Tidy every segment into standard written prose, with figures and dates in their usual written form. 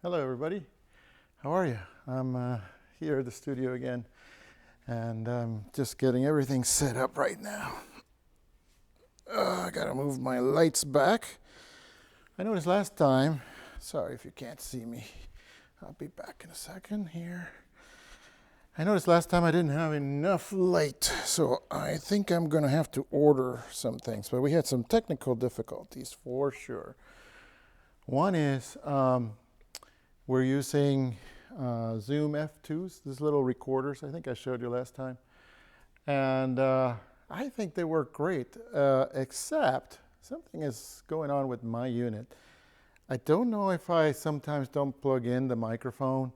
Hello everybody, how are you? I'm here at the studio again and I'm just getting everything set up right now. I gotta move my lights back. I noticed last time, sorry if you can't see me, I'll be back in a second here. I noticed last time I didn't have enough light, so I think I'm gonna have to order some things, but we had some technical difficulties for sure. One is, we're using Zoom F2s, these little recorders. I think I showed you last time. And I think they work great, except something is going on with my unit. I don't know if I sometimes don't plug in the microphone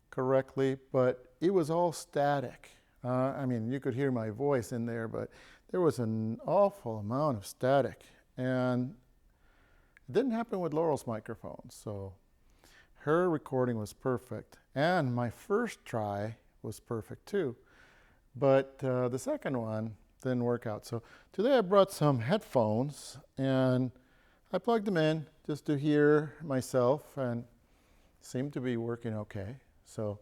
correctly, but it was all static. I mean, you could hear my voice in there, but there was an awful amount of static. And it didn't happen with Laurel's microphone, so her recording was perfect, and my first try was perfect too, but the second one didn't work out. So today I brought some headphones and I plugged them in just to hear myself, and seemed to be working okay. So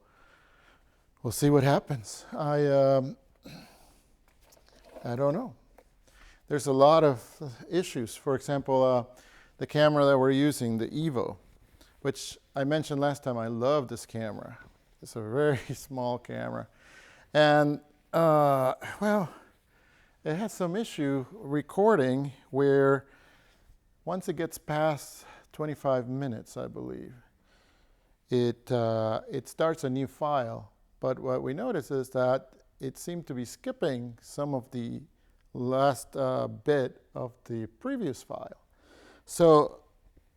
we'll see what happens. I don't know. There's a lot of issues. For example, the camera that we're using, the EVO, which I mentioned last time. I love this camera. It's a very small camera. And, well, it has some issue recording where once it gets past 25 minutes, I believe, it starts a new file. But what we notice is that it seemed to be skipping some of the last bit of the previous file. So,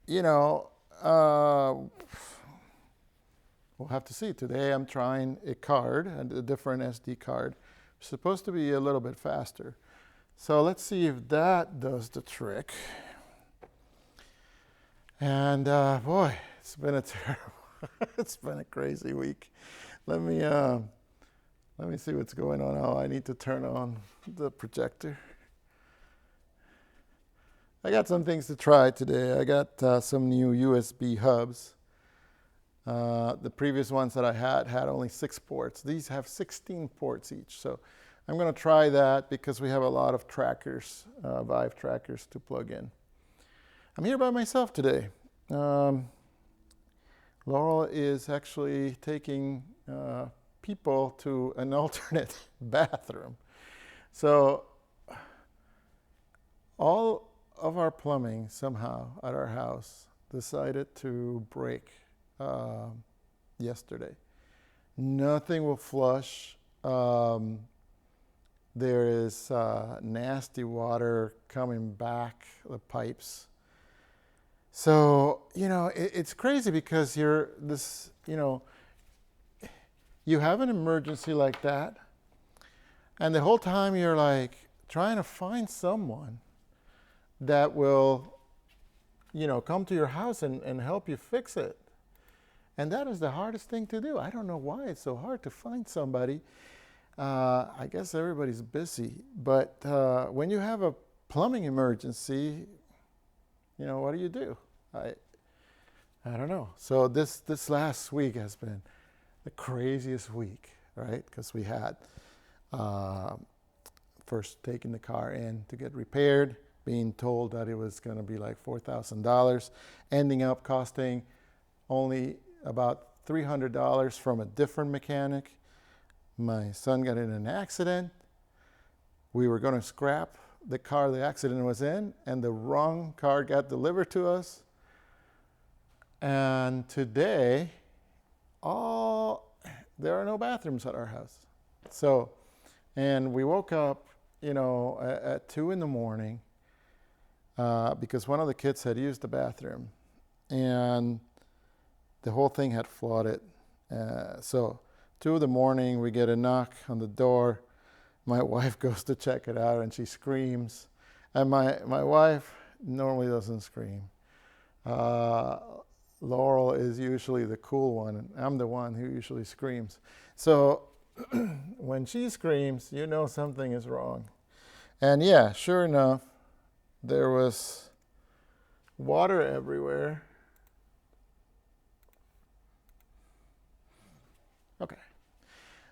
you know, we'll have to see. Today I'm trying a card, a different SD card. It's supposed to be a little bit faster. So let's see if that does the trick. And boy, it's been a terrible, it's been a crazy week. Let me see what's going on. Oh, I need to turn on the projector. I got some things to try today. I got some new USB hubs. The previous ones that I had only 6 ports. These have 16 ports each. So I'm going to try that because we have a lot of trackers, Vive trackers to plug in. I'm here by myself today. Laurel is actually taking people to an alternate bathroom. So all of our plumbing somehow at our house decided to break yesterday. Nothing will flush. There is nasty water coming back the pipes. So, you know, it's crazy because you have an emergency like that, and the whole time you're like trying to find someone that will, you know, come to your house and help you fix it. And that is the hardest thing to do. I don't know why it's so hard to find somebody. I guess everybody's busy. But when you have a plumbing emergency, you know, what do? I don't know. So this last week has been the craziest week, right? Because we had first taking the car in to get repaired, being told that it was going to be like $4,000, ending up costing only about $300 from a different mechanic. My son got in an accident. We were going to scrap the car the accident was in, and the wrong car got delivered to us. And today, there are no bathrooms at our house. So, and we woke up, you know, at 2 in the morning because one of the kids had used the bathroom, and the whole thing had flooded. So 2 in the morning, we get a knock on the door. My wife goes to check it out, and she screams. And my wife normally doesn't scream. Laurel is usually the cool one, and I'm the one who usually screams. So when she screams, you know something is wrong. And yeah, sure enough, there was water everywhere. Okay.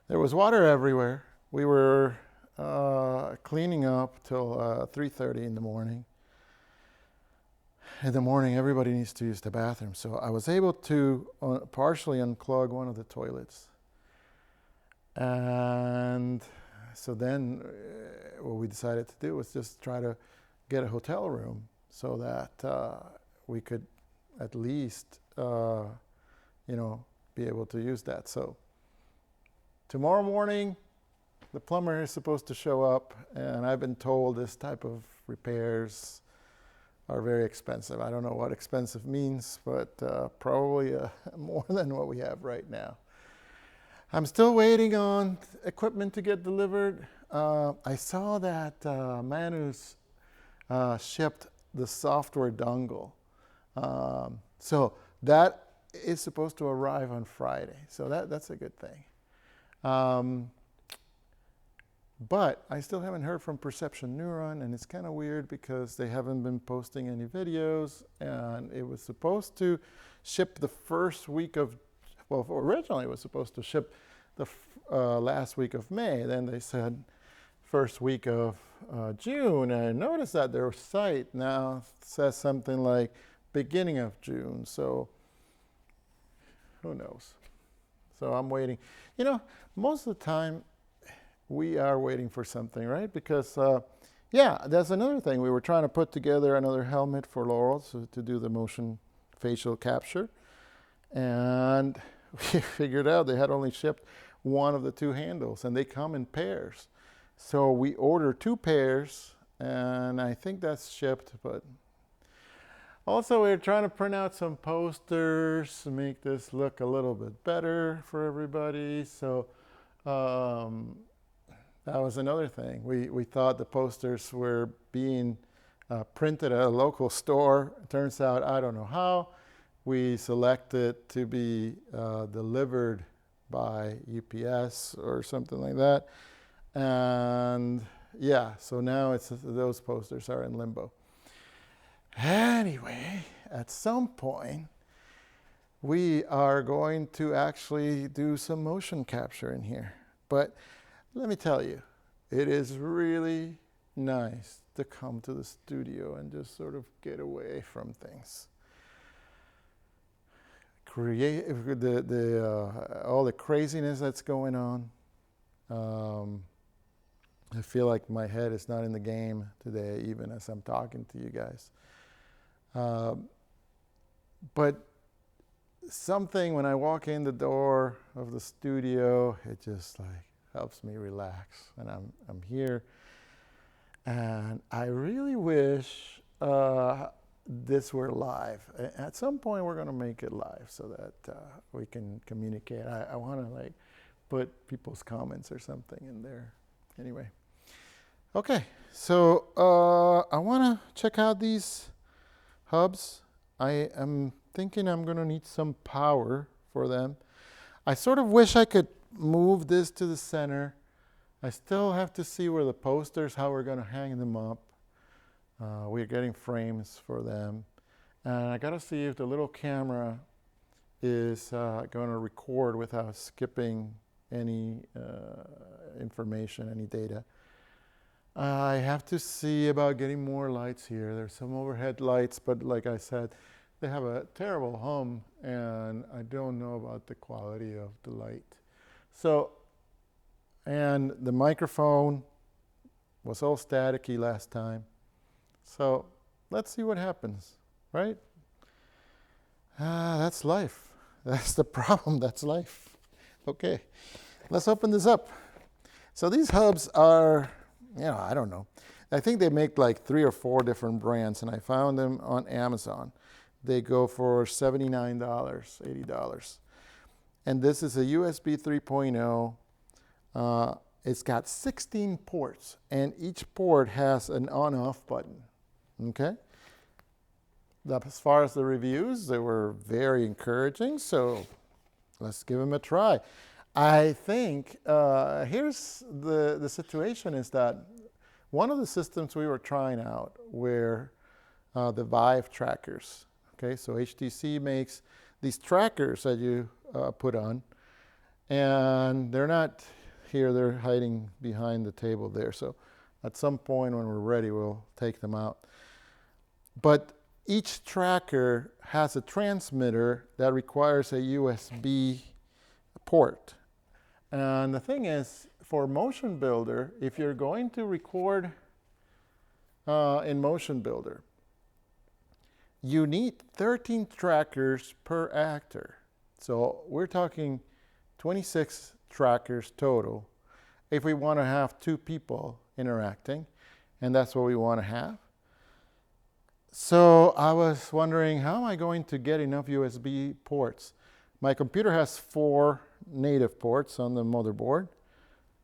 There was water everywhere. We were cleaning up till 3:30 in the morning. In the morning, everybody needs to use the bathroom. So I was able to partially unclog one of the toilets. And so then what we decided to do was just try to get a hotel room so that we could at least, be able to use that. So tomorrow morning, the plumber is supposed to show up, and I've been told this type of repairs are very expensive. I don't know what expensive means, but probably more than what we have right now. I'm still waiting on equipment to get delivered. I saw that Manus shipped the software dongle. So that is supposed to arrive on Friday. So that's a good thing. But I still haven't heard from Perception Neuron, and it's kind of weird because they haven't been posting any videos, and it was supposed to ship the first week of, well, originally it was supposed to ship the last week of May. Then they said first week of June, and I noticed that their site now says something like beginning of June, so who knows? So I'm waiting. Most of the time, we are waiting for something, right? Because, that's another thing. We were trying to put together another helmet for Laurel to do the motion facial capture. And we figured out they had only shipped one of the two handles, and they come in pairs. So we ordered 2 pairs, and I think that's shipped. But also, we're trying to print out some posters to make this look a little bit better for everybody. So, that was another thing. We thought the posters were being printed at a local store. It turns out, I don't know how, we selected to be delivered by UPS or something like that. And so now those posters are in limbo. Anyway, at some point, we are going to actually do some motion capture in here. But let me tell you, it is really nice to come to the studio and just sort of get away from things. Create all the craziness that's going on. I feel like my head is not in the game today, even as I'm talking to you guys. But something when I walk in the door of the studio, it just helps me relax, and I'm here, and I really wish this were live. At some point, we're going to make it live so that we can communicate. I want to put people's comments or something in there. Anyway, okay. So I want to check out these hubs. I am thinking I'm going to need some power for them. I sort of wish I could move this to the center. I still have to see where the posters, how we're going to hang them up. We're getting frames for them. And I got to see if the little camera is going to record without skipping any information, any data. I have to see about getting more lights here. There's some overhead lights, but like I said, they have a terrible hum, and I don't know about the quality of the light. So, and the microphone was all staticky last time. So let's see what happens, right? That's life. That's the problem. That's life. Okay, let's open this up. So these hubs are, I don't know. I think they make 3 or 4 different brands, and I found them on Amazon. They go for $79, $80. And this is a USB 3.0. It's got 16 ports, and each port has an on-off button. Okay? As far as the reviews, they were very encouraging, so let's give them a try. I think here's the situation is that one of the systems we were trying out were the Vive trackers. Okay, so HTC makes these trackers that you put on, And they're not here, they're hiding behind the table there. So at some point when we're ready, we'll take them out. But each tracker has a transmitter that requires a USB port. And the thing is, for MotionBuilder, if you're going to record in MotionBuilder, you need 13 trackers per actor. So we're talking 26 trackers total if we want to have 2 people interacting, and that's what we want to have. So I was wondering, how am I going to get enough USB ports? My computer has 4 native ports on the motherboard,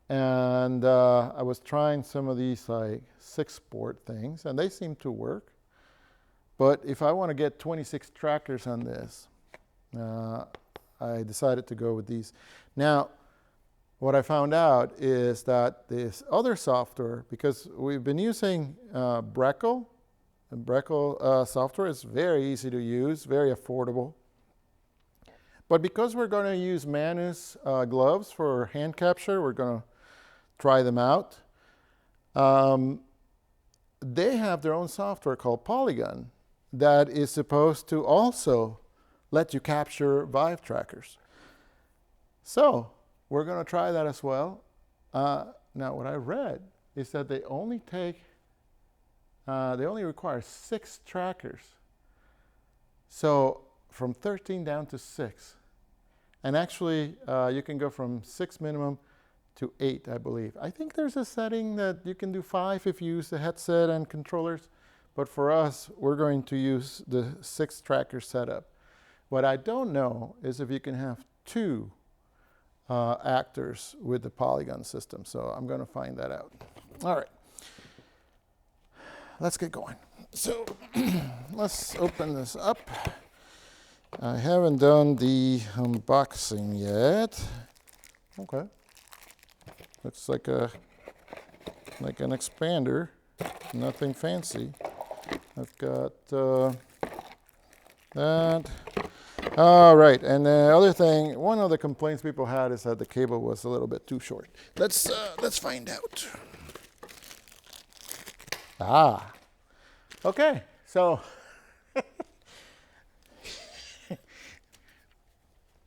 and I was trying some of these like 6-port things, and they seem to work. But if I want to get 26 trackers on this, I decided to go with these. Now, what I found out is that this other software, because we've been using Brekel, and Brekel software is very easy to use, very affordable. But because we're going to use Manus gloves for hand capture, we're going to try them out. They have their own software called Polygon that is supposed to also let you capture Vive trackers. So we're going to try that as well. Now, what I read is that they only require 6 trackers. So from 13 down to 6. And actually, you can go from 6 minimum to 8, I believe. I think there's a setting that you can do 5 if you use the headset and controllers. But for us, we're going to use the 6 tracker setup. What I don't know is if you can have 2 actors with the Polygon system. So I'm going to find that out. All right. Let's get going. So let's open this up. I haven't done the unboxing yet. Okay. Looks like an expander. Nothing fancy. I've got that. All right, and the other thing, one of the complaints people had is that the cable was a little bit too short. Let's find out. Ah, okay, so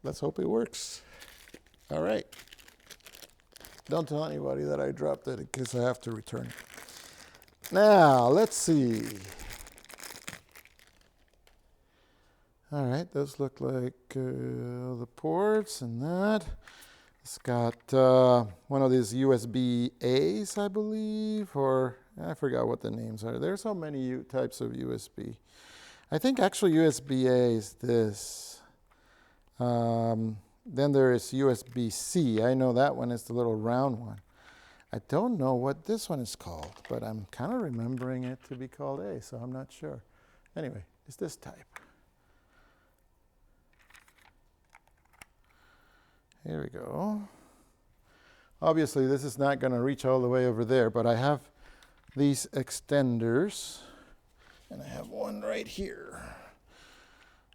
let's hope it works. All right. Don't tell anybody that I dropped it because I have to return it. Now, let's see. All right, those look like the ports and that. It's got one of these USB A's, I believe, or I forgot what the names are. There's so many types of USB. I think actually USB A is this. Then there is USB-C. I know that one is the little round one. I don't know what this one is called, but I'm kind of remembering it to be called A, so I'm not sure. Anyway, it's this type. Here we go. Obviously, this is not going to reach all the way over there, but I have these extenders, and I have one right here.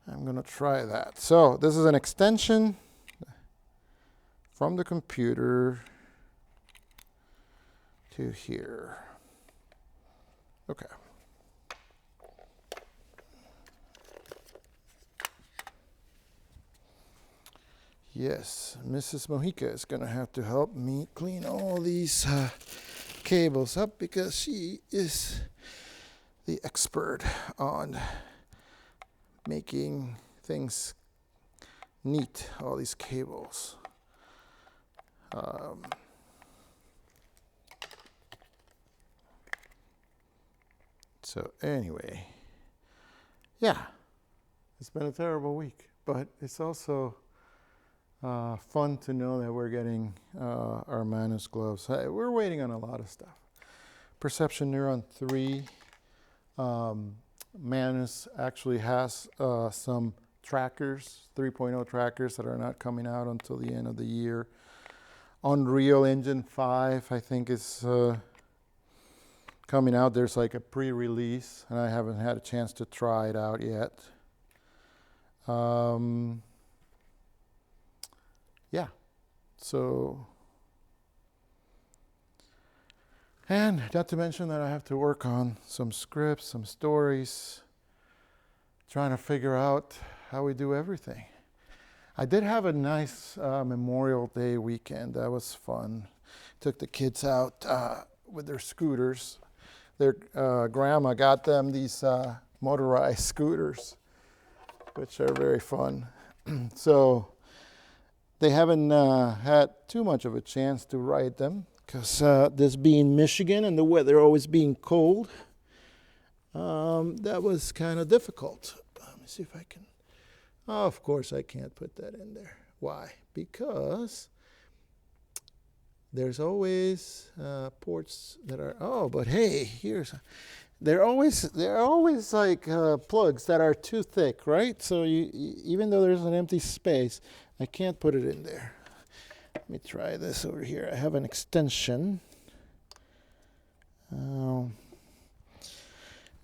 I'm going to try that. So this is an extension from the computer to here. Okay. Yes, Mrs. Mojica is going to have to help me clean all these cables up because she is the expert on making things neat, all these cables. So anyway, yeah, it's been a terrible week, but it's also fun to know that we're getting our Manus gloves. We're waiting on a lot of stuff. Perception Neuron 3. Manus actually has some trackers, 3.0 trackers that are not coming out until the end of the year. Unreal Engine 5, I think, is coming out. There's like a pre-release, and I haven't had a chance to try it out yet. Yeah, So, and not to mention that I have to work on some scripts, some stories, trying to figure out how we do everything. I did have a nice Memorial Day weekend. That was fun. Took the kids out with their scooters. Their grandma got them these motorized scooters, which are very fun. So they haven't had too much of a chance to ride them because this being Michigan and the weather always being cold, that was kind of difficult. Let me see if I can. Oh, of course, I can't put that in there. Why? Because there's always ports that are. Oh, but hey, here's. There are always like plugs that are too thick, right? So even though there's an empty space, I can't put it in there. Let me try this over here. I have an extension.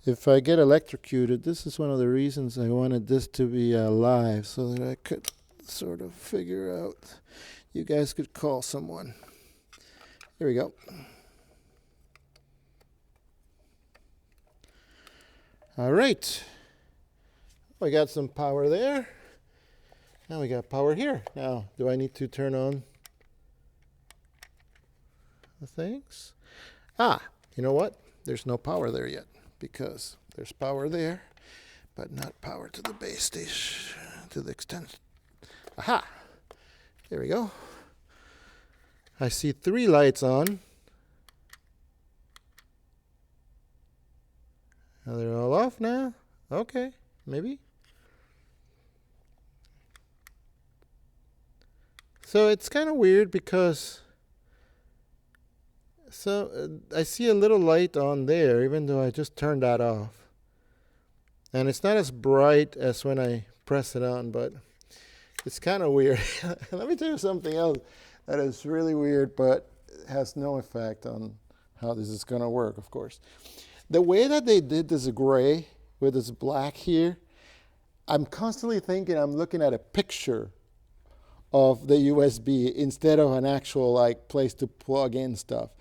If I get electrocuted, this is one of the reasons I wanted this to be live, so that I could sort of figure out. You guys could call someone. Here we go. All right. We got some power there. Now we got power here. Now, do I need to turn on the things? Ah, you know what? There's no power there yet, because there's power there, but not power to the base station, to the extension. Aha! There we go. I see 3 lights on. Are they all off now? Okay, maybe. So it's kind of weird because I see a little light on there, even though I just turned that off. And it's not as bright as when I press it on, but it's kind of weird. Let me tell you something else that is really weird, but has no effect on how this is going to work, of course. The way that they did this gray with this black here, I'm constantly thinking I'm looking at a picture of the USB instead of an actual like place to plug in stuff.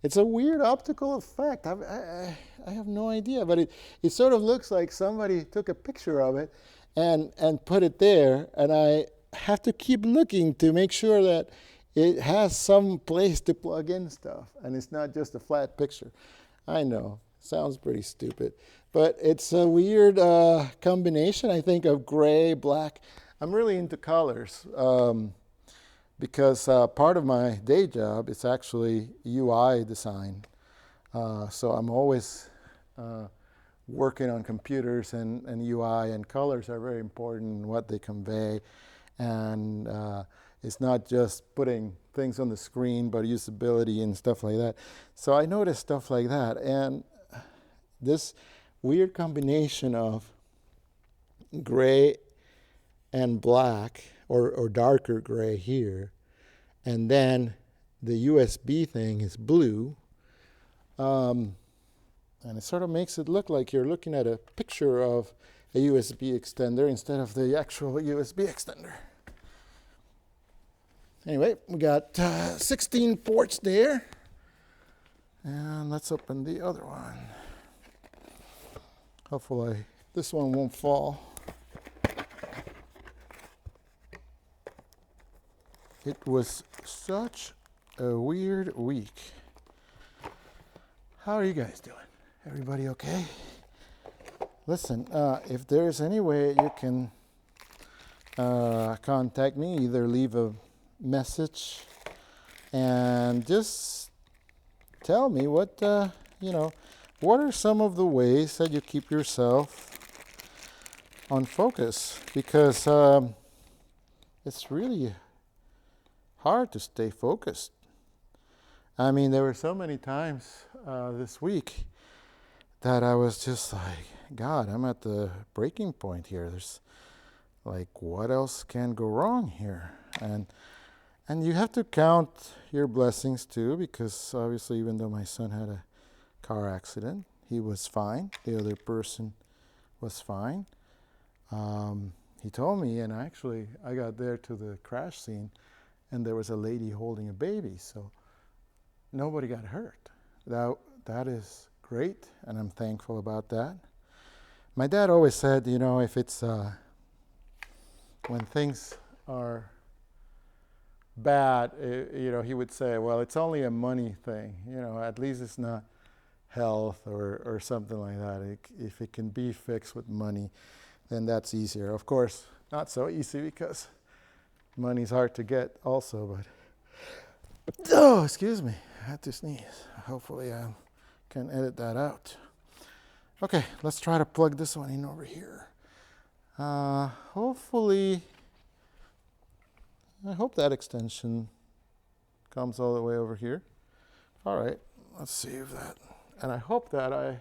It's a weird optical effect. I have no idea, but it sort of looks like somebody took a picture of it and put it there, and I have to keep looking to make sure that it has some place to plug in stuff, and it's not just a flat picture. I know, sounds pretty stupid, but it's a weird combination, I think, of gray, black. I'm really into colors because part of my day job is actually UI design. So I'm always working on computers and UI, and colors are very important in what they convey. And it's not just putting things on the screen, but usability and stuff like that. So I noticed stuff like that. And this weird combination of gray and black, or darker gray here, and then the USB thing is blue, and it sort of makes it look like you're looking at a picture of a USB extender instead of the actual USB extender. Anyway, we got 16 ports there, and let's open the other one. Hopefully this one won't fall. It was such a weird week. How are you guys doing? Everybody okay? Listen, if there's any way you can contact me, either leave a message and just tell me what, what are some of the ways that you keep yourself on focus? Because it's really hard to stay focused. I mean, there were so many times this week that I was just like, God, I'm at the breaking point here. There's like, what else can go wrong here? And you have to count your blessings too, because obviously, even though my son had a car accident, he was fine. The other person was fine. He told me, and I got there to the crash scene, and there was a lady holding a baby, so nobody got hurt. That is great, and I'm thankful about that. My dad always said, you know, if it's when things are bad, you know, he would say, well, it's only a money thing, you know, at least it's not health or something like that. If it can be fixed with money, then that's easier. Of course, not so easy because money's hard to get also, but oh, excuse me, I had to sneeze. Hopefully I can edit that out. Okay, let's try to plug this one in over here. Hopefully, I hope that extension comes all the way over here. All right, let's see if that, and I hope that I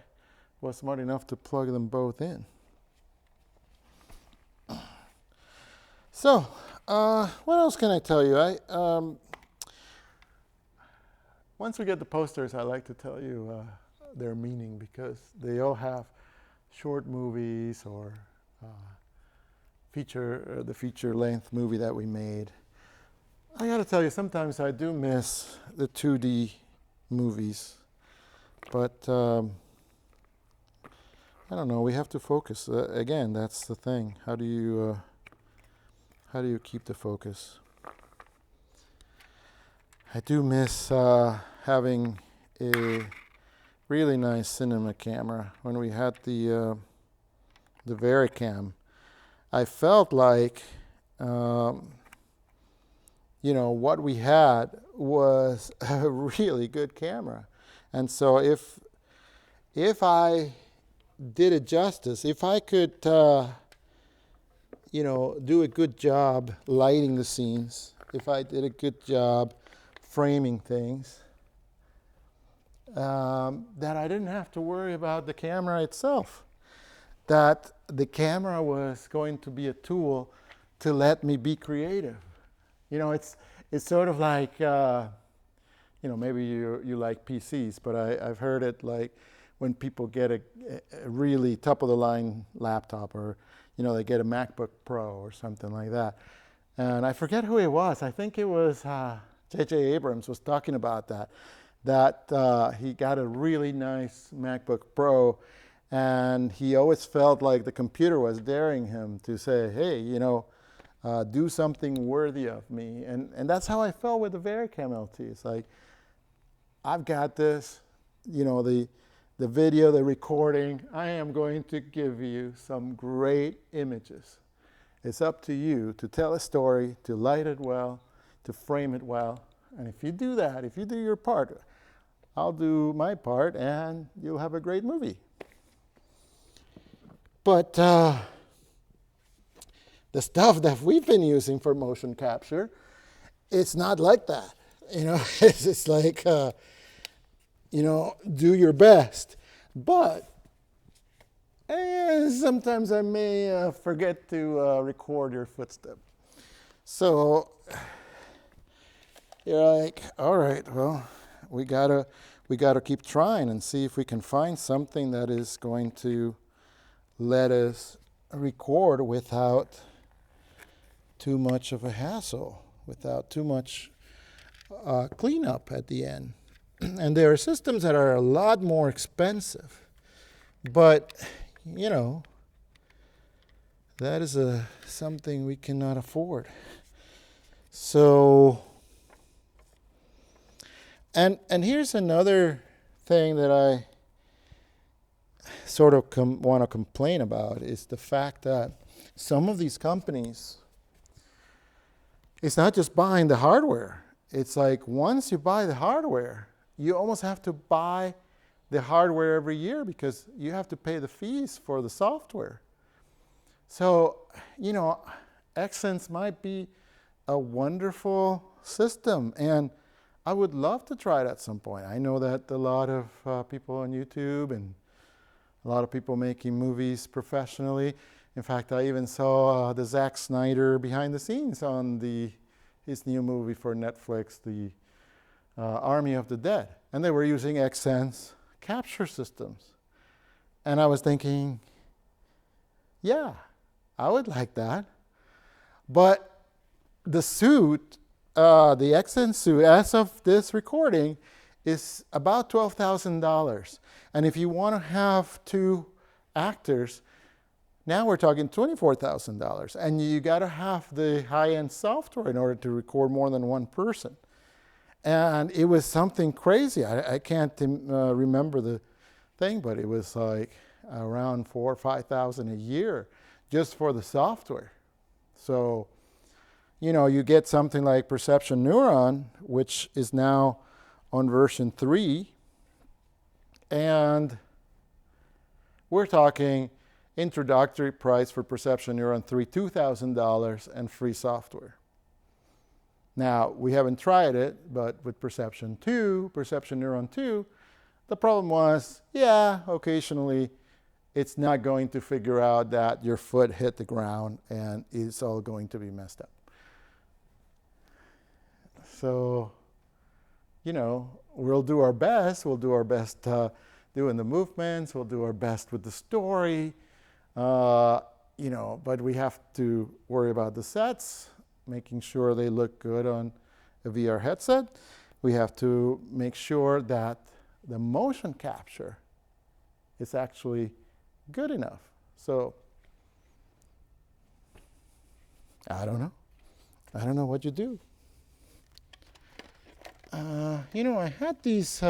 was smart enough to plug them both in. So, what else can I tell you? Once we get the posters, I like to tell you their meaning, because they all have short movies or the feature length movie that we made. I gotta tell you, sometimes I do miss the 2D movies, but I don't know, we have to focus. Again, that's the thing. How do you keep the focus? I do miss having a really nice cinema camera. When we had the VariCam, I felt like you know, what we had was a really good camera. And so if I did it justice, if I could you know, do a good job lighting the scenes, if I did a good job framing things, that I didn't have to worry about the camera itself, that the camera was going to be a tool to let me be creative. You know, it's sort of like, you know, maybe you like PCs, but I've heard it like when people get a really top-of-the-line laptop, or, you know, they get a MacBook Pro or something like that. And I forget who it was. I think it was J.J. Abrams was talking about that he got a really nice MacBook Pro, and he always felt like the computer was daring him to say, hey, you know, do something worthy of me. And that's how I felt with the VariCam LT. It's like, I've got this, you know, the video, the recording, I am going to give you some great images. It's up to you to tell a story, to light it well, to frame it well. And if you do that, if you do your part, I'll do my part, and you'll have a great movie. But the stuff that we've been using for motion capture, it's not like that. You know, it's just like, you know, do your best. But sometimes I may forget to record your footstep. So you're like, all right, well, we gotta keep trying and see if we can find something that is going to let us record without too much of a hassle, without too much cleanup at the end. And there are systems that are a lot more expensive, but, you know, that is something we cannot afford. So, and here's another thing that I sort of want to complain about, is the fact that some of these companies, it's not just buying the hardware. It's like once you buy the hardware, you almost have to buy the hardware every year because you have to pay the fees for the software. So, you know, Xsens might be a wonderful system, and I would love to try it at some point. I know that a lot of people on YouTube and a lot of people making movies professionally. In fact, I even saw the Zack Snyder behind the scenes on his new movie for Netflix, the Army of the Dead. And they were using Xsens capture systems. And I was thinking, yeah, I would like that. But the suit the Xsens suit, as of this recording, is about $12,000. And if you want to have 2 actors, now we're talking $24,000. And you got to have the high-end software in order to record more than 1 person. And it was something crazy. I can't remember the thing, but it was like around $4,000 or $5,000 a year just for the software. So, you know, you get something like Perception Neuron, which is now on version 3. And we're talking introductory price for Perception Neuron 3, $2,000 and free software. Now, we haven't tried it, but with Perception Neuron 2, the problem was, yeah, occasionally it's not going to figure out that your foot hit the ground and it's all going to be messed up. So, you know, we'll do our best. We'll do our best doing the movements. We'll do our best with the story. You know, but we have to worry about the sets, making sure they look good on a VR headset. We have to make sure that the motion capture is actually good enough. So, I don't know. I don't know what you do. You know, I had these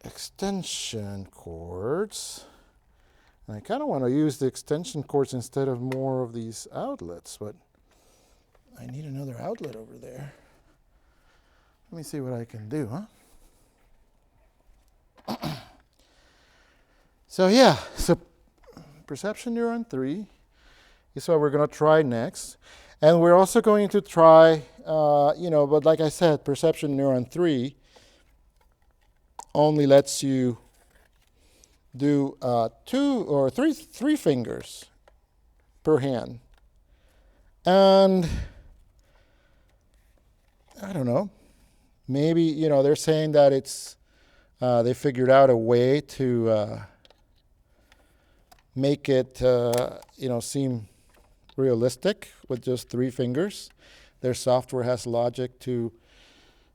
extension cords. And I kind of want to use the extension cords instead of more of these outlets, but I need another outlet over there. Let me see what I can do, huh? So yeah, so Perception Neuron 3 is what we're going to try next. And we're also going to try, you know, but like I said, Perception Neuron 3 only lets you do 2 or 3 fingers per hand. And I don't know, maybe, you know, they're saying that it's, they figured out a way to make it, you know, seem realistic with just 3 fingers. Their software has logic to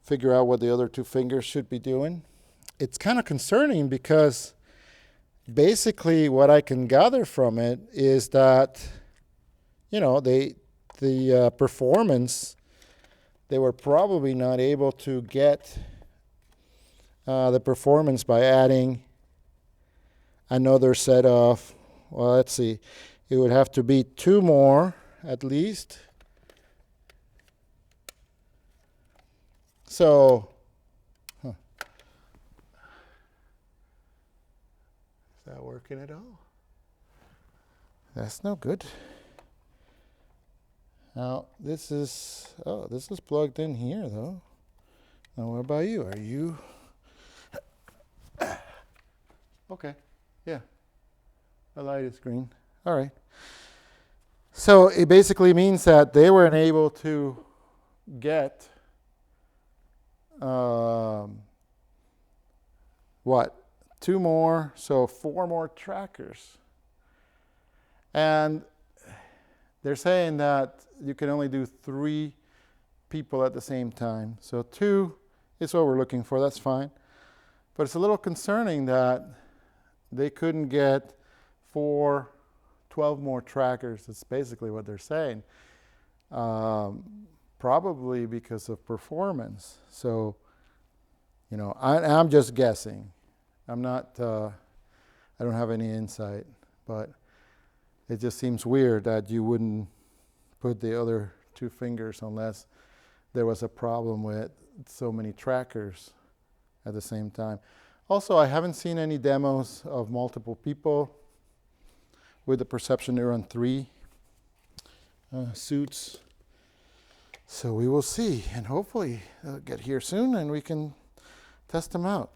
figure out what the other 2 fingers should be doing. It's kind of concerning because basically what I can gather from it is that, you know, the performance, they were probably not able to get the performance by adding another set of, well, let's see, it would have to be 2 more at least. So, is that working at all? That's no good. Now, this is plugged in here though. Now, what about you? Are you? Okay, yeah. The light is green. All right. So it basically means that they weren't able to get what? 2 more, so 4 more trackers. And they're saying that you can only do 3 people at the same time. So 2 is what we're looking for. That's fine. But it's a little concerning that they couldn't get 12 more trackers. That's basically what they're saying. Probably because of performance. So, you know, I'm just guessing. I'm not, I don't have any insight, but it just seems weird that you wouldn't put the other 2 fingers unless there was a problem with so many trackers at the same time. Also, I haven't seen any demos of multiple people with the Perception Neuron 3 suits. So we will see, and hopefully they'll get here soon and we can test them out.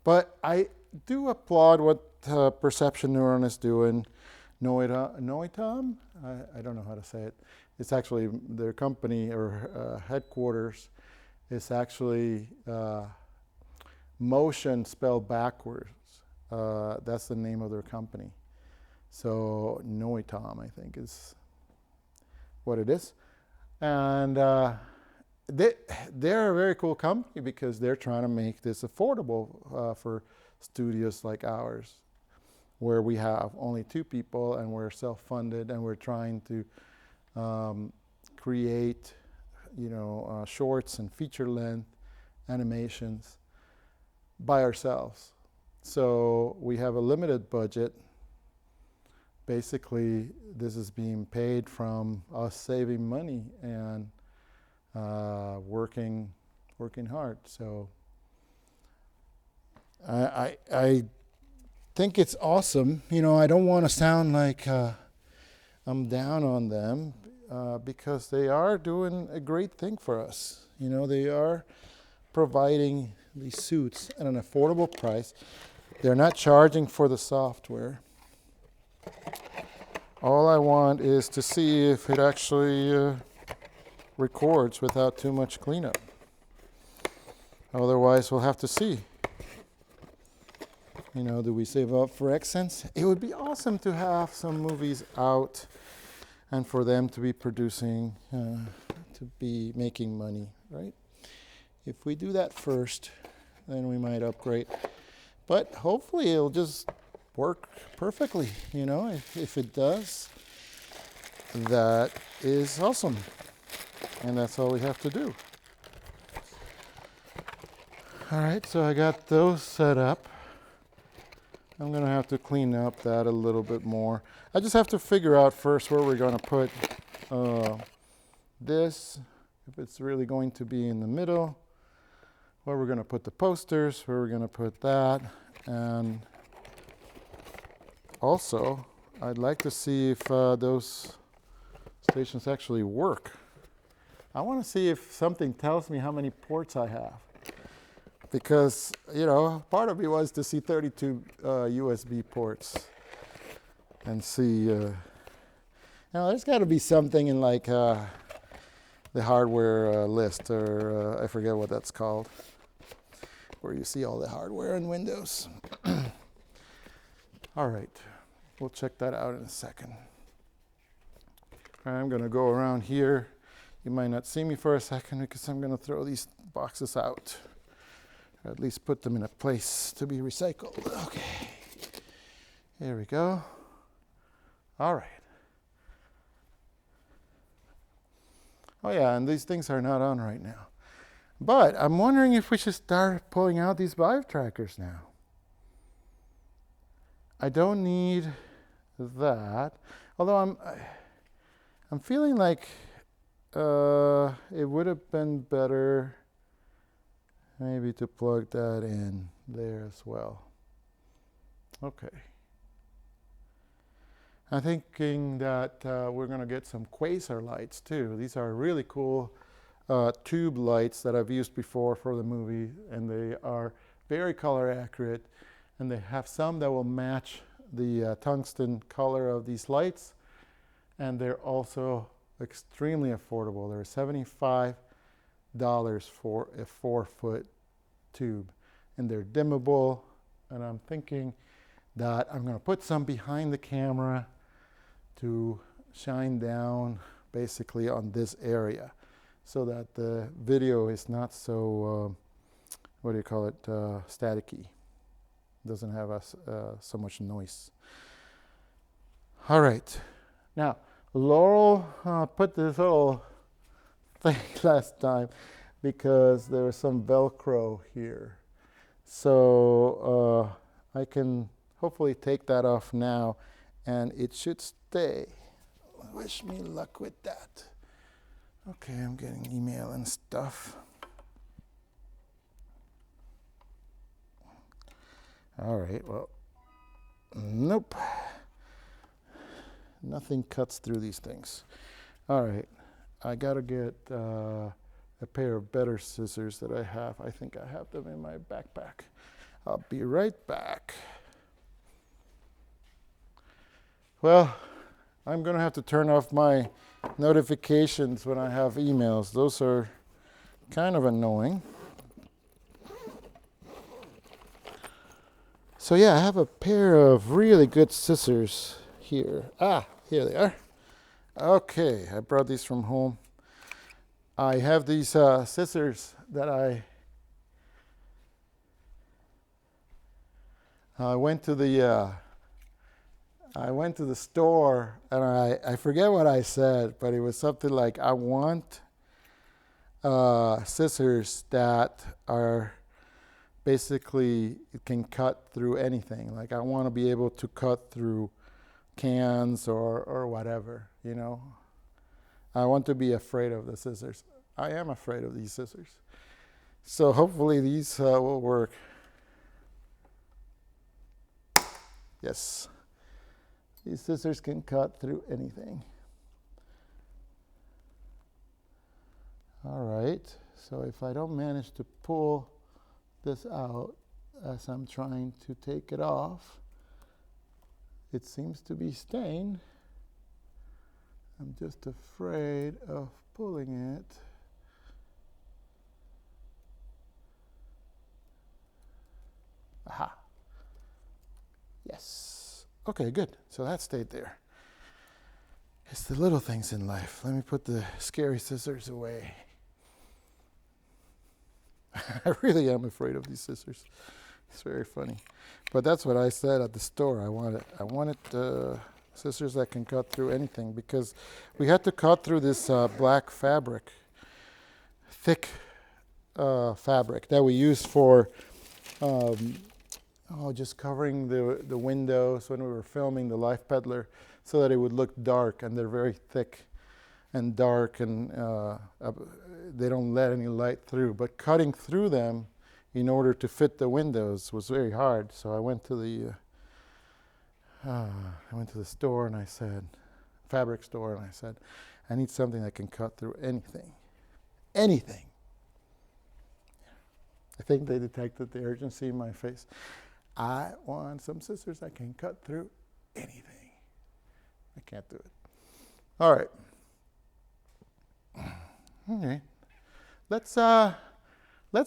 But I do applaud what Perception Neuron is doing. Neuron? I don't know how to say it. It's actually their company or headquarters is actually Motion spelled backwards. That's the name of their company. So Neuron, I think, is what it is. And they're a very cool company because they're trying to make this affordable for studios like ours, where we have only 2 people and we're self-funded, and we're trying to create, shorts and feature-length animations by ourselves. So we have a limited budget. Basically, this is being paid from us saving money and working hard. So I think it's awesome. I don't want to sound like I'm down on them because they are doing a great thing for us. They are providing these suits at an affordable price. They're not charging for the software. All I want is to see if it actually records without too much cleanup. Otherwise, we'll have to see. Do we save up for Xsens? It would be awesome to have some movies out and for them to be producing, to be making money, right? If we do that first, then we might upgrade. But hopefully it'll just work perfectly, if it does, that is awesome. And that's all we have to do. All right, so I got those set up. I'm gonna have to clean up that a little bit more. I just have to figure out first where we're gonna put this, if it's really going to be in the middle, where we're gonna put the posters, where we're gonna put that, and also, I'd like to see if those stations actually work. I want to see if something tells me how many ports I have. Because, part of me was to see 32 USB ports and see. Now, there's got to be something in like the hardware list, or I forget what that's called, where you see all the hardware in Windows. All right, we'll check that out in a second. I'm going to go around here. You might not see me for a second because I'm going to throw these boxes out, or at least put them in a place to be recycled. Okay, here we go. All right. Oh yeah, and these things are not on right now. But I'm wondering if we should start pulling out these Vive trackers now. I don't need that, although I'm feeling like it would have been better maybe to plug that in there as well. Okay. I'm thinking that we're going to get some Quasar lights too. These are really cool tube lights that I've used before for the movie, and they are very color accurate, and they have some that will match the tungsten color of these lights, and they're also extremely affordable. They're $75 for a 4-foot tube, and they're dimmable, and I'm thinking that I'm going to put some behind the camera to shine down basically on this area so that the video is not so, staticky. Doesn't have so much noise. All right. Now, Laurel put this little thing last time because there was some Velcro here. So I can hopefully take that off now, and it should stay. Wish me luck with that. Okay, I'm getting email and stuff. All right, well, nope. Nothing cuts through these things. All right, I gotta get a pair of better scissors that I have. I think I have them in my backpack. I'll be right back. Well, I'm gonna have to turn off my notifications when I have emails. Those are kind of annoying. So yeah, I have a pair of really good scissors here. Ah, here they are. Okay, I brought these from home. I have these scissors that I went to the store, and I forget what I said, but it was something like, I want scissors that are basically, it can cut through anything. Like, I want to be able to cut through cans or whatever, you know. I want to be afraid of the scissors. I am afraid of these scissors. So hopefully these will work. Yes. These scissors can cut through anything. All right. So if I don't manage to pull this out as I'm trying to take it off, it seems to be staying. I'm just afraid of pulling it. Aha. Yes. Okay, good. So that stayed there. It's the little things in life. Let me put the scary scissors away. I really am afraid of these scissors. It's very funny. But that's what I said at the store. I wanted scissors that can cut through anything, because we had to cut through this black fabric, thick fabric that we use for just covering the windows when we were filming the Life Peddler, so that it would look dark, and they're very thick and dark, and they don't let any light through. But cutting through them in order to fit the windows was very hard. So I went to the store, and I said, fabric store, and I said, I need something that can cut through anything. Anything. I think they detected the urgency in my face. I want some scissors that can cut through anything. I can't do it. All right. Okay. Let's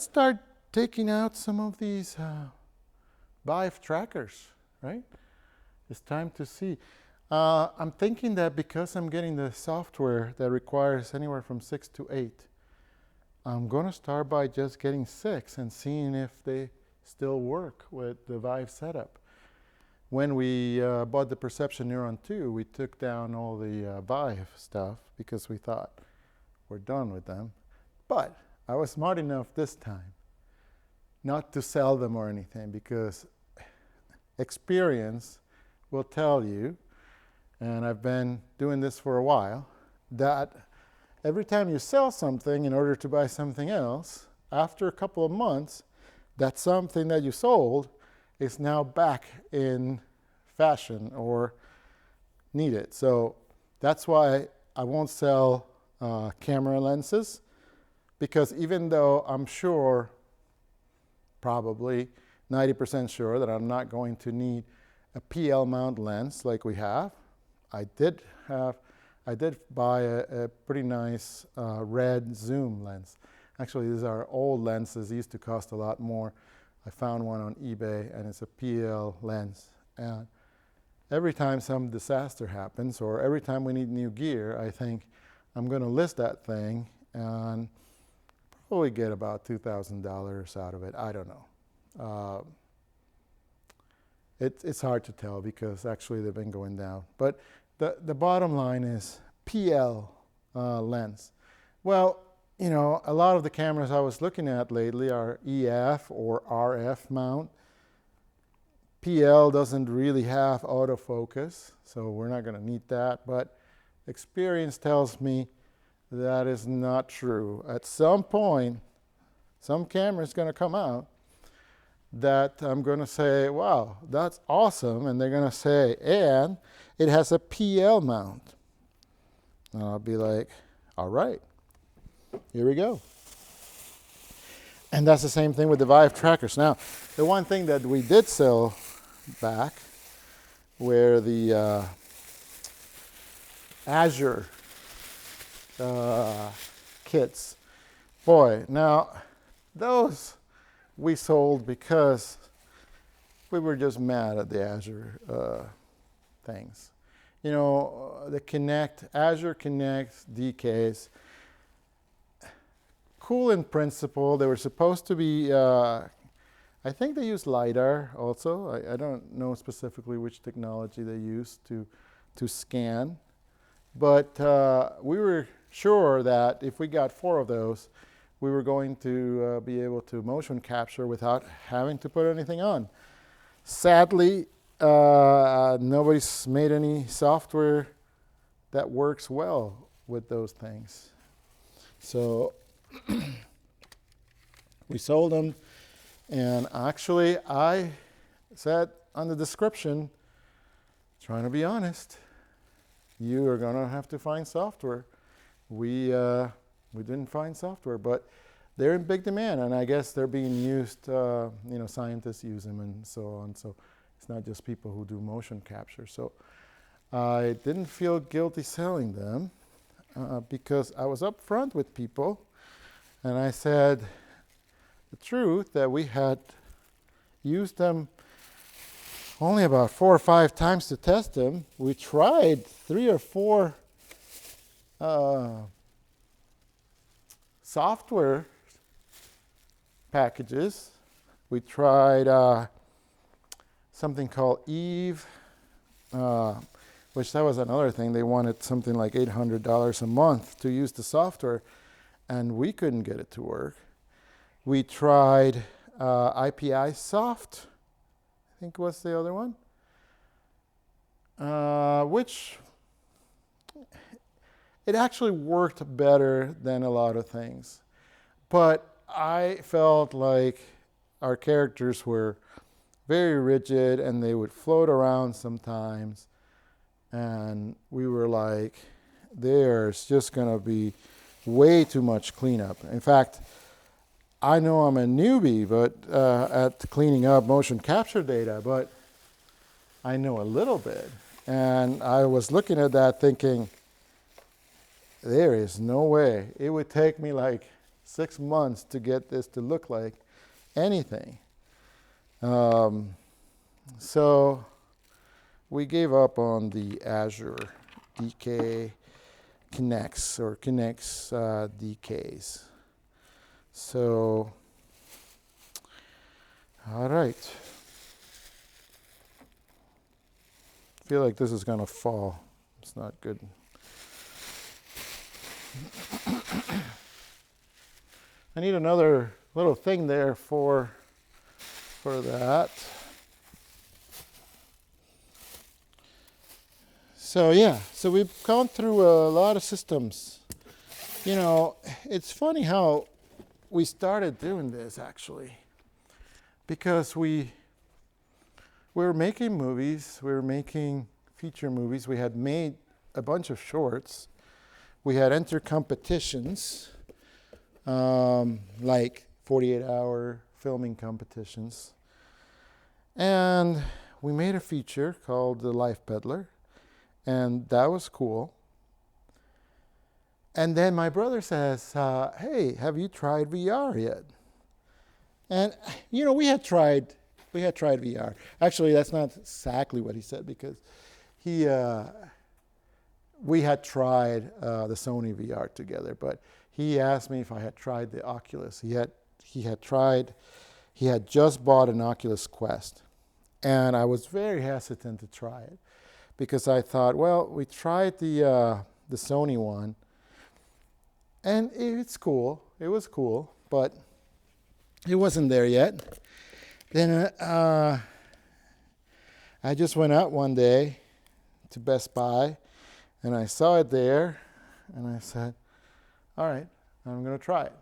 start taking out some of these Vive trackers, right? It's time to see. I'm thinking that because I'm getting the software that requires anywhere from 6 to 8, I'm going to start by just getting 6 and seeing if they still work with the Vive setup. When we bought the Perception Neuron 2, we took down all the Vive stuff because we thought we're done with them. But I was smart enough this time not to sell them or anything, because experience will tell you, and I've been doing this for a while, that every time you sell something in order to buy something else, after a couple of months, that something that you sold is now back in fashion or needed. So that's why I won't sell camera lenses, because even though I'm sure, probably 90% sure, that I'm not going to need a PL mount lens like we have, I did buy a pretty nice red zoom lens. Actually, these are old lenses. These used to cost a lot more. I found one on eBay, and it's a PL lens. And every time some disaster happens, or every time we need new gear, I think I'm going to list that thing and probably get about $2,000 out of it. I don't know. It's hard to tell, because actually they've been going down. But the bottom line is PL lens. Well, you know, a lot of the cameras I was looking at lately are EF or RF mount. PL doesn't really have autofocus, so we're not going to need that. But experience tells me that is not true. At some point, some camera is going to come out that I'm going to say, wow, that's awesome. And they're going to say, and it has a PL mount. And I'll be like, all right, here we go. And that's the same thing with the Vive trackers. Now, the one thing that we did sell back were the Azure kits. Boy, now those we sold because we were just mad at the Azure things. You know, the Kinect, Azure Kinect DKs, cool in principle. They were supposed to be, I think they use LiDAR also. I don't know specifically which technology they use to scan. But we were sure that if we got 4 of those, we were going to be able to motion capture without having to put anything on. Sadly, nobody's made any software that works well with those things. So we sold them, and actually I said on the description, trying to be honest, you are going to have to find software. We didn't find software, but they're in big demand, and I guess they're being used, scientists use them and so on. So it's not just people who do motion capture. So I didn't feel guilty selling them because I was upfront with people, and I said the truth that we had used them only about 4 or 5 times to test them. We tried 3 or 4 software packages. We tried something called Eve, which that was another thing. They wanted something like $800 a month to use the software, and we couldn't get it to work. We tried IPI Soft, I think was the other one, which it actually worked better than a lot of things. But I felt like our characters were very rigid and they would float around sometimes. And we were like, there's just going to be way too much cleanup. In fact, I know I'm a newbie at cleaning up motion capture data, but I know a little bit. And I was looking at that thinking, there is no way. It would take me like 6 months to get this to look like anything. So we gave up on the Azure DK Kinects or Kinects DKs. So, all right. I feel like this is going to fall. It's not good. I need another little thing there for that. So yeah, so we've gone through a lot of systems. You know, it's funny how we started doing this actually, because we were making movies, we were making feature movies, we had made a bunch of shorts, we had entered competitions, like 48-hour filming competitions, and we made a feature called The Life Peddler, and that was cool. And then my brother says, hey, have you tried VR yet? And, you know, we had tried VR. Actually, that's not exactly what he said, because we had tried the Sony VR together, but he asked me if I had tried the Oculus. He had just bought an Oculus Quest, and I was very hesitant to try it, because I thought, well, we tried the Sony one, and it's cool. It was cool, but it wasn't there yet. Then I just went out one day to Best Buy, and I saw it there, and I said, all right, I'm going to try it.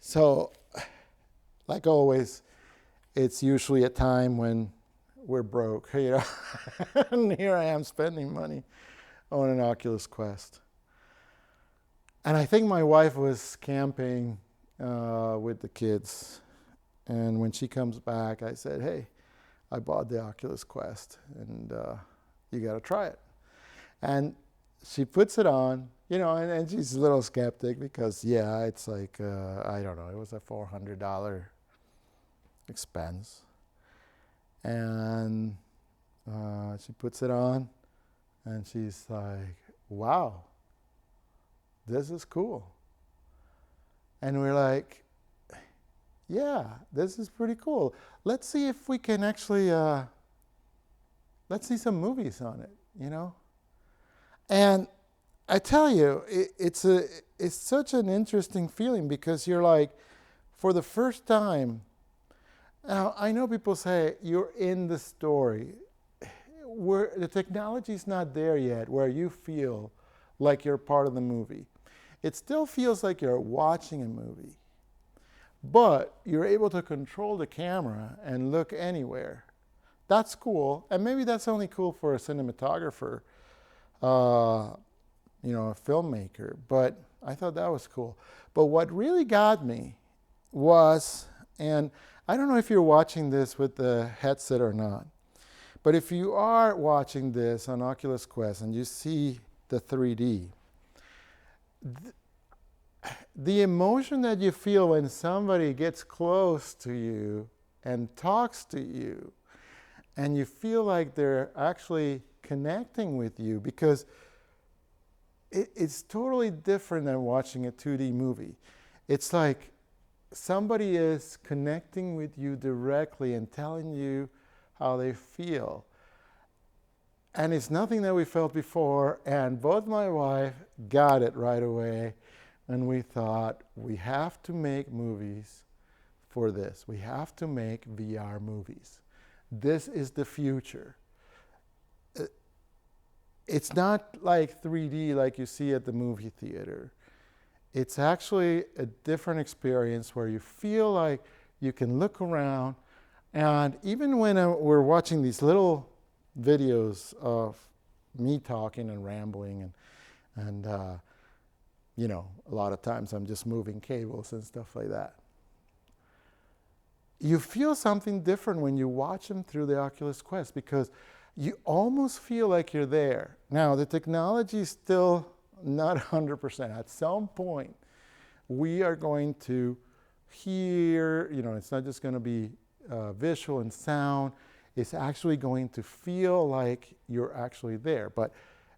So, like always, it's usually a time when we're broke, you know. And here I am spending money on an Oculus Quest. And I think my wife was camping with the kids. And when she comes back, I said, hey, I bought the Oculus Quest, and you got to try it. And she puts it on, you know, and she's a little skeptic because, yeah, it's like, I don't know, it was a $400 expense. And she puts it on, and she's like, wow, this is cool. And we're like, yeah, this is pretty cool. Let's see if we can actually, let's see some movies on it, you know? And I tell you, it's such an interesting feeling because you're like, for the first time, now I know people say you're in the story. Where the technology's not there yet where you feel like you're part of the movie. It still feels like you're watching a movie, but you're able to control the camera and look anywhere. That's cool, and maybe that's only cool for a cinematographer, you know, a filmmaker, but I thought that was cool. But what really got me was, and I don't know if you're watching this with the headset or not, but if you are watching this on Oculus Quest and you see the 3D, the emotion that you feel when somebody gets close to you and talks to you, and you feel like they're actually connecting with you, because it's totally different than watching a 2D movie. It's like somebody is connecting with you directly and telling you how they feel. And it's nothing that we felt before, and both my wife got it right away, and we thought, we have to make movies for this. We have to make VR movies. This is the future. It's not like 3D like you see at the movie theater. It's actually a different experience where you feel like you can look around, and even when we're watching these little videos of me talking and rambling, and you know, a lot of times I'm just moving cables and stuff like that. You feel something different when you watch them through the Oculus Quest, because you almost feel like you're there. Now, the technology is still not 100%. At some point, we are going to hear, you know, it's not just going to be visual and sound. It's actually going to feel like you're actually there. But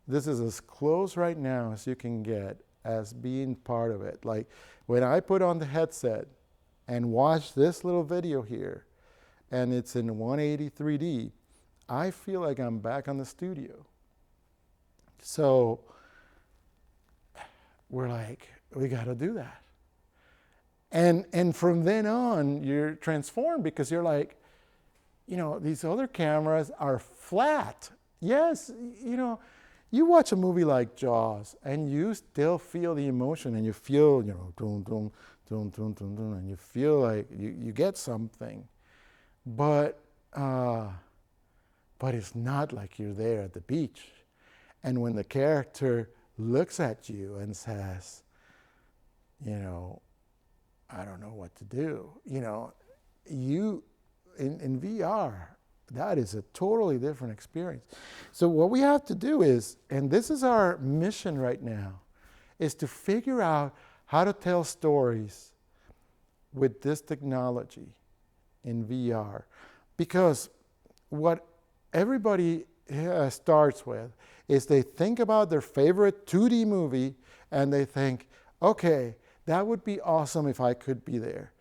this is as close right now as you can get as being part of it. Like when I put on the headset and watch this little video here, and it's in 180 3D, I feel like I'm back on the studio. So we're like, we got to do that. And from then on, you're transformed, because you're like, you know, these other cameras are flat. Yes, you know, you watch a movie like Jaws, and you still feel the emotion, and you feel, you know, dun, dun, dun, dun, dun, dun, and you feel like you get something. But it's not like you're there at the beach. And when the character looks at you and says, you know, I don't know what to do, you know, you, in VR, that is a totally different experience. So what we have to do is, and this is our mission right now, is to figure out how to tell stories with this technology in VR. Because what everybody starts with is they think about their favorite 2D movie, and they think, okay, that would be awesome if I could be there.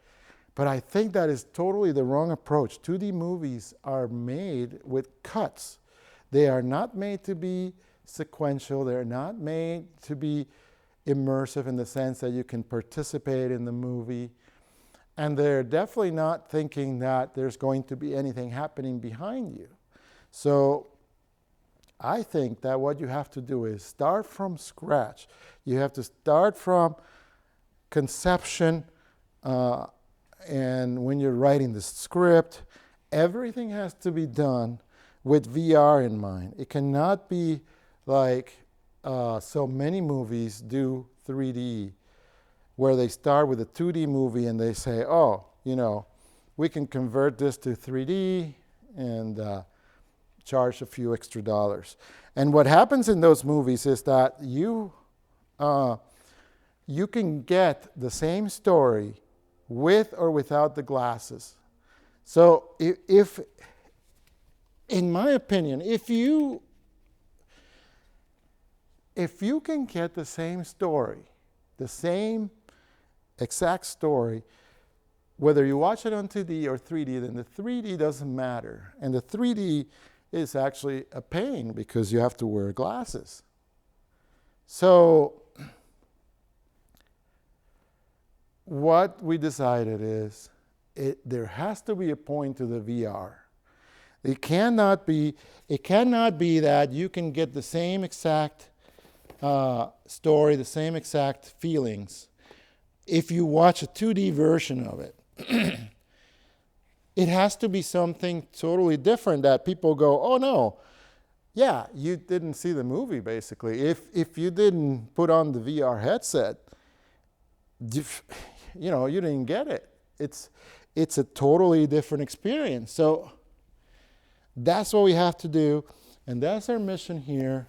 But I think that is totally the wrong approach. 2D movies are made with cuts. They are not made to be sequential. They're not made to be immersive in the sense that you can participate in the movie. And they're definitely not thinking that there's going to be anything happening behind you. So I think that what you have to do is start from scratch. You have to start from conception, and when you're writing the script, everything has to be done with VR in mind. It cannot be like so many movies do 3D, where they start with a 2D movie and they say, oh, you know, we can convert this to 3D and charge a few extra dollars. And what happens in those movies is that you can get the same story with or without the glasses. So if in my opinion, if you can get the same story, the same exact story, whether you watch it on 2D or 3D, then the 3D doesn't matter. And the 3D is actually a pain because you have to wear glasses. So what we decided is there has to be a point to the VR. It cannot be that you can get the same exact story, the same exact feelings if you watch a 2D version of it. It has to be something totally different that people go, oh no, yeah, you didn't see the movie basically. If you didn't put on the VR headset, you know, you didn't get it. It's a totally different experience. So that's what we have to do, and that's our mission here.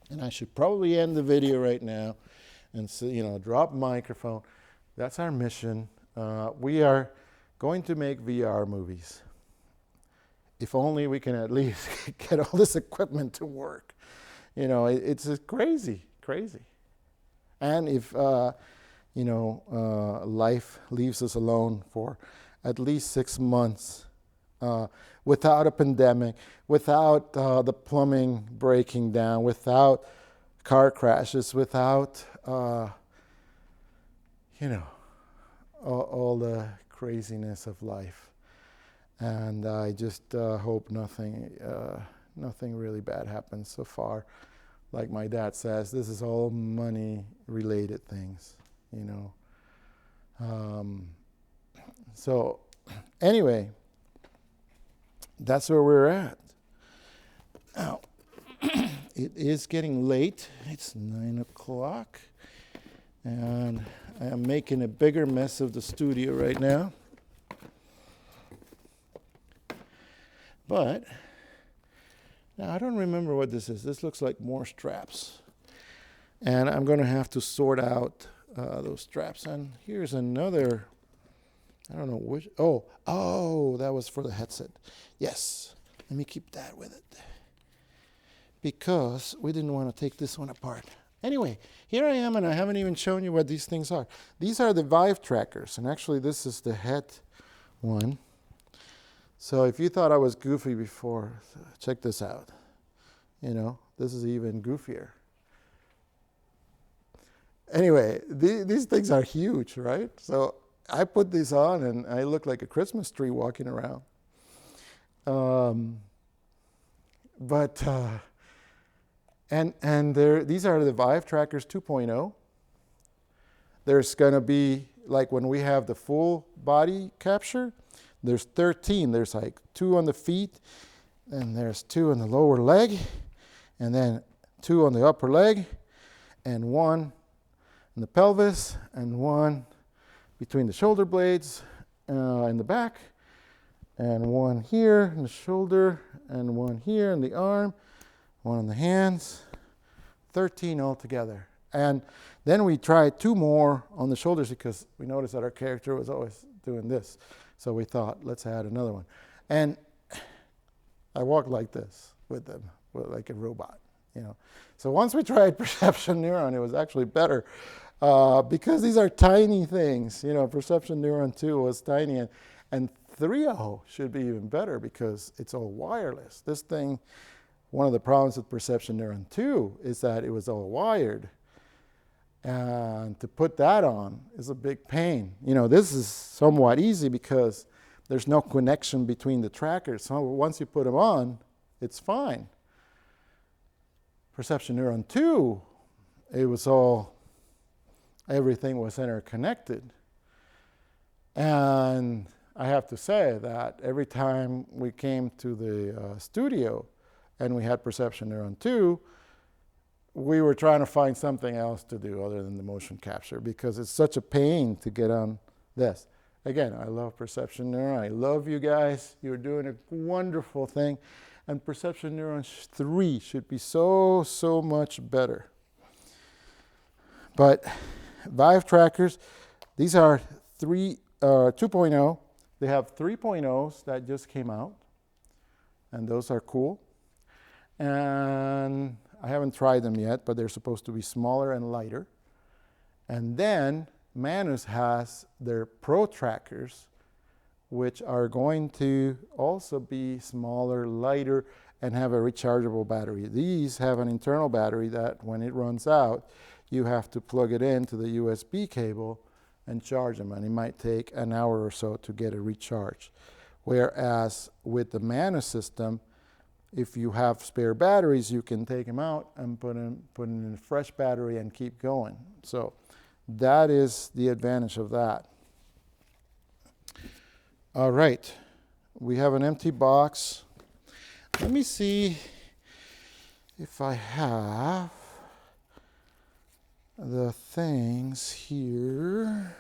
And I should probably end the video right now and so, you know, drop microphone. That's our mission. We are going to make VR movies. If only we can at least get all this equipment to work. You know, it's crazy, crazy. And if, you know, life leaves us alone for at least 6 months, without a pandemic, without the plumbing breaking down, without car crashes, without, you know, all the craziness of life. And I just hope nothing really bad happens so far. Like my dad says, this is all money-related things, you know. So anyway, that's where we're at. Now, it is getting late. It's 9 o'clock. And I am making a bigger mess of the studio right now. But now I don't remember what this is. This looks like more straps. And I'm going to have to sort out those straps. And here's another, I don't know which, oh, that was for the headset. Yes, let me keep that with it. Because we didn't want to take this one apart. Anyway, here I am, and I haven't even shown you what these things are. These are the Vive trackers, and actually this is the head one. So if you thought I was goofy before, check this out. You know, this is even goofier. Anyway, these things are huge, right? So I put these on, and I look like a Christmas tree walking around. These are the Vive trackers 2.0. There's going to be, like when we have the full body capture, there's 13. There's like 2 on the feet, and there's 2 on the lower leg, and then 2 on the upper leg, and 1 in the pelvis, and 1 between the shoulder blades in the back, and 1 here in the shoulder, and 1 here in the arm, 1 on the hands, 13 altogether. And then we tried 2 more on the shoulders because we noticed that our character was always doing this. So we thought, let's add another one. And I walked like this with them, like a robot, you know. So once we tried Perception Neuron, it was actually better because these are tiny things. You know, Perception Neuron 2 was tiny, and 3.0 should be even better because it's all wireless. This thing, one of the problems with Perception Neuron 2 is that it was all wired. And to put that on is a big pain. You know, this is somewhat easy because there's no connection between the trackers. So once you put them on, it's fine. Perception Neuron 2, it was all, everything was interconnected. And I have to say that every time we came to the studio and we had Perception Neuron 2, we were trying to find something else to do other than the motion capture because it's such a pain to get on this. Again, I love Perception Neuron. I love you guys. You're doing a wonderful thing. And Perception Neuron 3 should be so, so much better. But Vive trackers, these are 2.0. They have 3.0s that just came out. And those are cool. And I haven't tried them yet, but they're supposed to be smaller and lighter. And then Manus has their Pro trackers, which are going to also be smaller, lighter, and have a rechargeable battery. These have an internal battery that when it runs out, you have to plug it into the USB cable and charge them, and it might take an hour or so to get a recharge. Whereas with the Manus system, if you have spare batteries, you can take them out and put in a fresh battery and keep going. So that is the advantage of that. All right, we have an empty box. Let me see if I have the things here.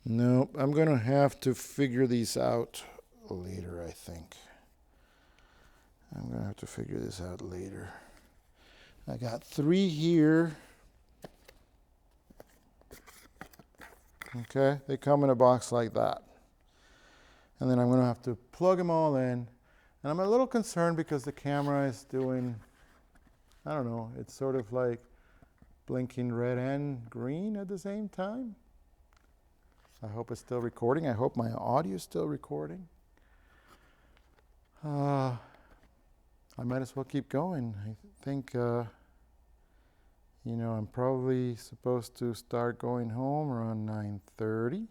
Nope, I'm gonna have to figure these out later, I think. I'm gonna have to figure this out later. I got 3 here. Okay, they come in a box like that. And then I'm gonna have to plug them all in. And I'm a little concerned because the camera is doing, I don't know, it's sort of like blinking red and green at the same time. I hope it's still recording. I hope my audio is still recording. I might as well keep going. I think, you know, I'm probably supposed to start going home around 9:30.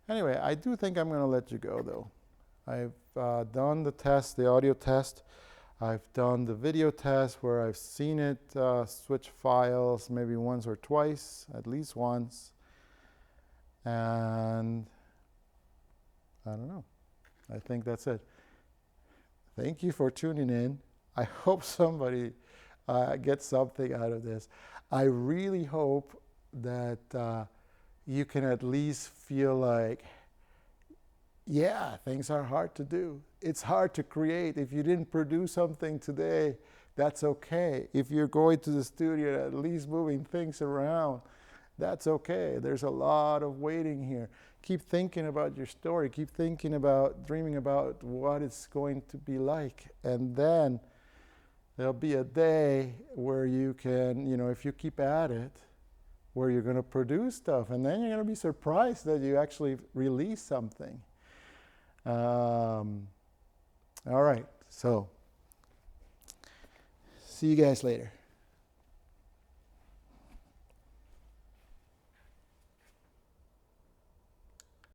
Anyway, I do think I'm going to let you go, though. I've done the test, the audio test. I've done the video test where I've seen it switch files maybe once or twice, at least once. And I don't know. I think that's it. Thank you for tuning in. I hope somebody gets something out of this. I really hope that you can at least feel like, yeah, things are hard to do. It's hard to create. If you didn't produce something today, that's okay. If you're going to the studio and at least moving things around, that's okay. There's a lot of waiting here. Keep thinking about your story. Keep thinking about, dreaming about what it's going to be like. And then there'll be a day where you can, you know, if you keep at it, where you're going to produce stuff. And then you're going to be surprised that you actually release something. All right, so see you guys later.